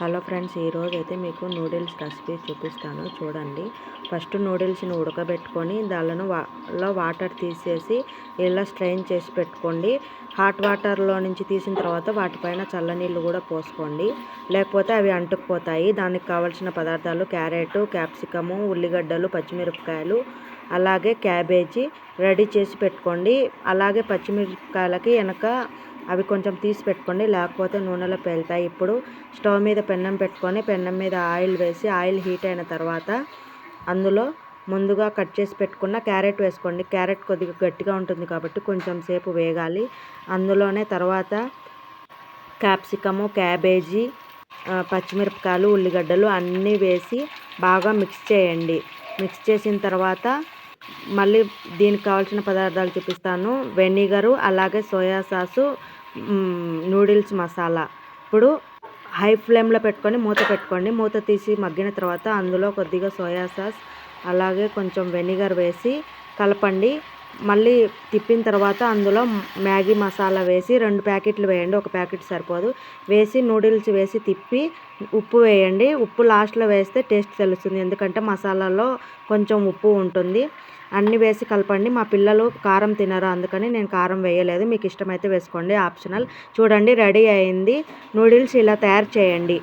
Hello friends, ఈరోజు అయితే మీకు నూడిల్స్ రెసిపీ చూపిస్తాను చూడండి. ఫస్ట్ నూడిల్స్ని ఉడకబెట్టుకొని దానిలో వాటర్ తీసేసి ఇలా స్ట్రెయిన్ చేసి పెట్టుకోండి. హాట్ వాటర్లో నుంచి తీసిన తర్వాత వాటిపైన చల్లనీళ్ళు కూడా పోసుకోండి, లేకపోతే అవి అంటుకుపోతాయి. దానికి కావాల్సిన పదార్థాలు క్యారెట్, క్యాప్సికము, ఉల్లిగడ్డలు, పచ్చిమిరపకాయలు, అలాగే క్యాబేజీ రెడీ చేసి పెట్టుకోండి. అలాగే పచ్చిమిరపకాయలకి వెనక అవి కొంచెం తీసి పెట్టుకోండి, లేకపోతే నూనెలో పేలుతాయి. ఇప్పుడు స్టవ్ మీద పెన్నం పెట్టుకొని పెన్నం మీద ఆయిల్ వేసి ఆయిల్ హీట్ అయిన తర్వాత అందులో ముందుగా కట్ చేసి పెట్టుకున్న క్యారెట్ వేసుకోండి. క్యారెట్ కొద్దిగా గట్టిగా ఉంటుంది కాబట్టి కొంచెం సేపు వేగాలి. అందులోనే తర్వాత క్యాప్సికము, క్యాబేజీ, పచ్చిమిరపకాయలు, ఉల్లిగడ్డలు అన్నీ వేసి బాగా మిక్స్ చేయండి. మిక్స్ చేసిన తర్వాత మళ్ళీ దీనికి కావాల్సిన పదార్థాలు చూపిస్తాను. వెనిగరు, అలాగే సోయా సాసు, నూడిల్స్ మసాలా. ఇప్పుడు హై ఫ్లేమ్లో పెట్టుకొని మూత పెట్టుకోండి. మూత తీసి మగ్గిన తర్వాత అందులో కొద్దిగా సోయా సాస్ అలాగే కొంచెం వెనిగర్ వేసి కలపండి. మళ్ళీ తిప్పిన తర్వాత అందులో మ్యాగీ మసాలా వేసి 2 ప్యాకెట్లు వేయండి, 1 ప్యాకెట్ సరిపోదు. వేసి నూడిల్స్ వేసి తిప్పి ఉప్పు వేయండి. ఉప్పు లాస్ట్లో వేస్తే టేస్ట్ తెలుస్తుంది, ఎందుకంటే మసాలాలో కొంచెం ఉప్పు ఉంటుంది. అన్నీ వేసి కలపండి. మా పిల్లలు కారం తినరు, అందుకని నేను కారం వేయలేదు. మీకు ఇష్టమైతే వేసుకోండి, ఆప్షనల్. చూడండి రెడీ అయింది నూడిల్స్. ఇలా తయారు చేయండి.